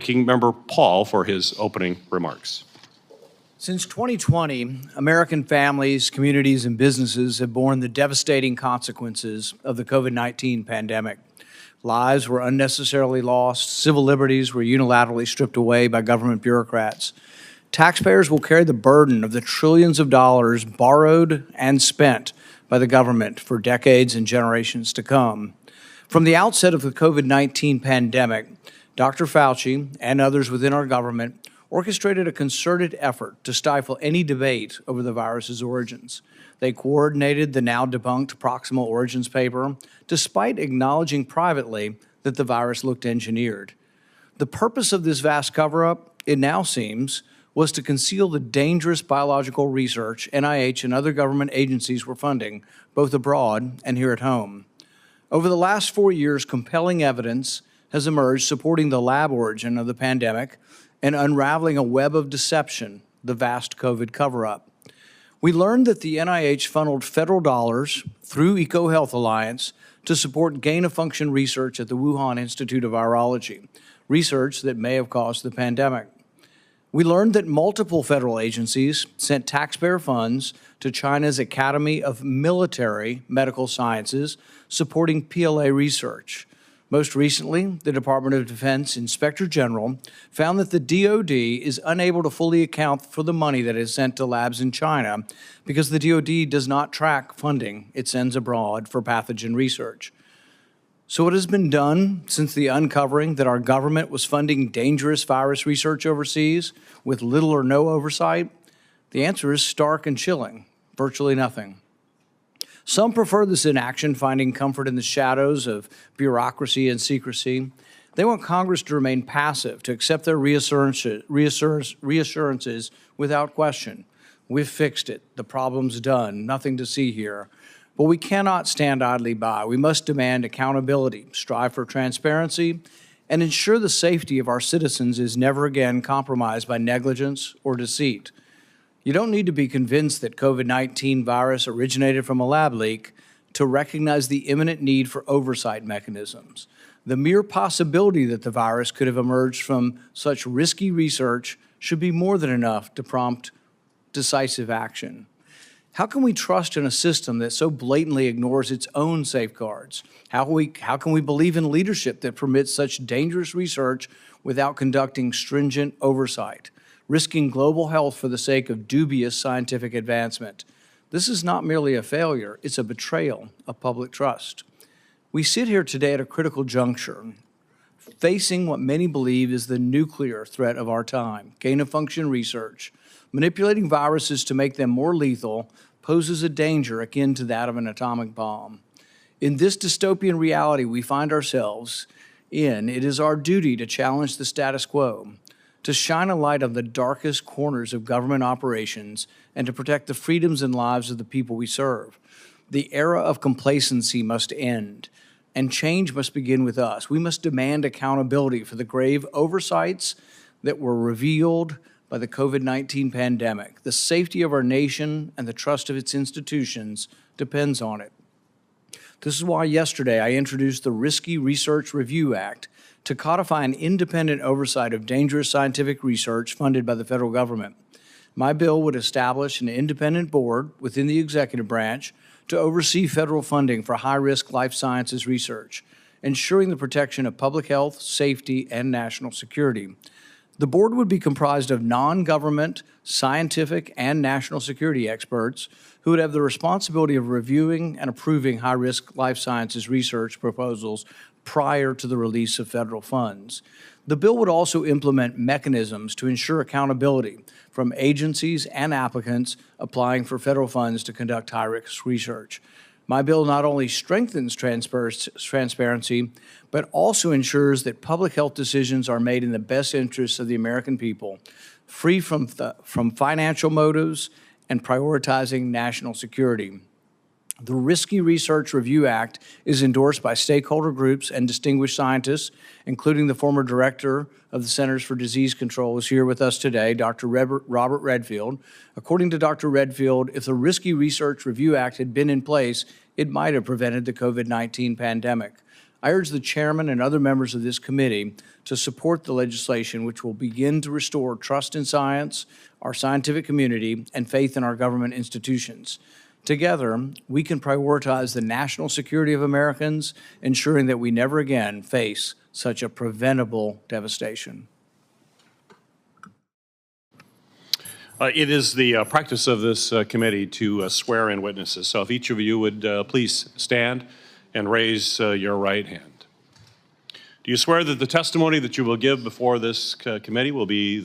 Ranking Member Paul for his opening remarks. Since 2020, American families, communities, and businesses have borne the devastating consequences of the COVID-19 pandemic. Lives were unnecessarily lost, civil liberties were unilaterally stripped away by government bureaucrats. Taxpayers will carry the burden of the trillions of dollars borrowed and spent by the government for decades and generations to come. From the outset of the COVID-19 pandemic, Dr. Fauci and others within our government orchestrated a concerted effort to stifle any debate over the virus's origins. They coordinated the now debunked proximal origins paper, despite acknowledging privately that the virus looked engineered. The purpose of this vast cover-up, it now seems, was to conceal the dangerous biological research NIH and other government agencies were funding, both abroad and here at home. Over the last 4 years, compelling evidence has emerged supporting the lab origin of the pandemic and unraveling a web of deception, the vast COVID cover-up. We learned that the NIH funneled federal dollars through EcoHealth Alliance to support gain-of-function research at the Wuhan Institute of Virology, research that may have caused the pandemic. We learned that multiple federal agencies sent taxpayer funds to China's Academy of Military Medical Sciences supporting PLA research. Most recently, the Department of Defense Inspector General found that the DoD is unable to fully account for the money that is sent to labs in China because the DoD does not track funding it sends abroad for pathogen research. So what has been done since the uncovering that our government was funding dangerous virus research overseas with little or no oversight? The answer is stark and chilling, virtually nothing. Some prefer this inaction, finding comfort in the shadows of bureaucracy and secrecy. They want Congress to remain passive, to accept their reassurances without question. We've fixed it. The problem's done. Nothing to see here. But we cannot stand idly by. We must demand accountability, strive for transparency, and ensure the safety of our citizens is never again compromised by negligence or deceit. You don't need to be convinced that COVID-19 virus originated from a lab leak to recognize the imminent need for oversight mechanisms. The mere possibility that the virus could have emerged from such risky research should be more than enough to prompt decisive action. How can we trust in a system that so blatantly ignores its own safeguards? How can we believe in leadership that permits such dangerous research without conducting stringent oversight, risking global health for the sake of dubious scientific advancement? This is not merely a failure, it's a betrayal of public trust. We sit here today at a critical juncture, facing what many believe is the nuclear threat of our time. Gain-of-function research, manipulating viruses to make them more lethal, poses a danger akin to that of an atomic bomb. In this dystopian reality we find ourselves in, it is our duty to challenge the status quo, to shine a light on the darkest corners of government operations, and to protect the freedoms and lives of the people we serve. The era of complacency must end, and change must begin with us. We must demand accountability for the grave oversights that were revealed by the COVID-19 pandemic. The safety of our nation and the trust of its institutions depends on it. This is why yesterday I introduced the Risky Research Review Act to codify an independent oversight of dangerous scientific research funded by the federal government. My bill would establish an independent board within the executive branch to oversee federal funding for high-risk life sciences research, ensuring the protection of public health, safety, and national security. The board would be comprised of non-government, scientific, and national security experts who would have the responsibility of reviewing and approving high-risk life sciences research proposals prior to the release of federal funds. The bill would also implement mechanisms to ensure accountability from agencies and applicants applying for federal funds to conduct high-risk research. My bill not only strengthens transparency, but also ensures that public health decisions are made in the best interests of the American people, free from financial motives and prioritizing national security. The Risky Research Review Act is endorsed by stakeholder groups and distinguished scientists, including the former director of the Centers for Disease Control, who's here with us today, Dr. Robert Redfield. According to Dr. Redfield, if the Risky Research Review Act had been in place, it might have prevented the COVID-19 pandemic. I urge the chairman and other members of this committee to support the legislation which will begin to restore trust in science, our scientific community, and faith in our government institutions. Together, we can prioritize the national security of Americans, ensuring that we never again face such a preventable devastation. It is the practice of this committee to swear in witnesses. So if each of you would please stand and raise your right hand. Do you swear that the testimony that you will give before this committee will be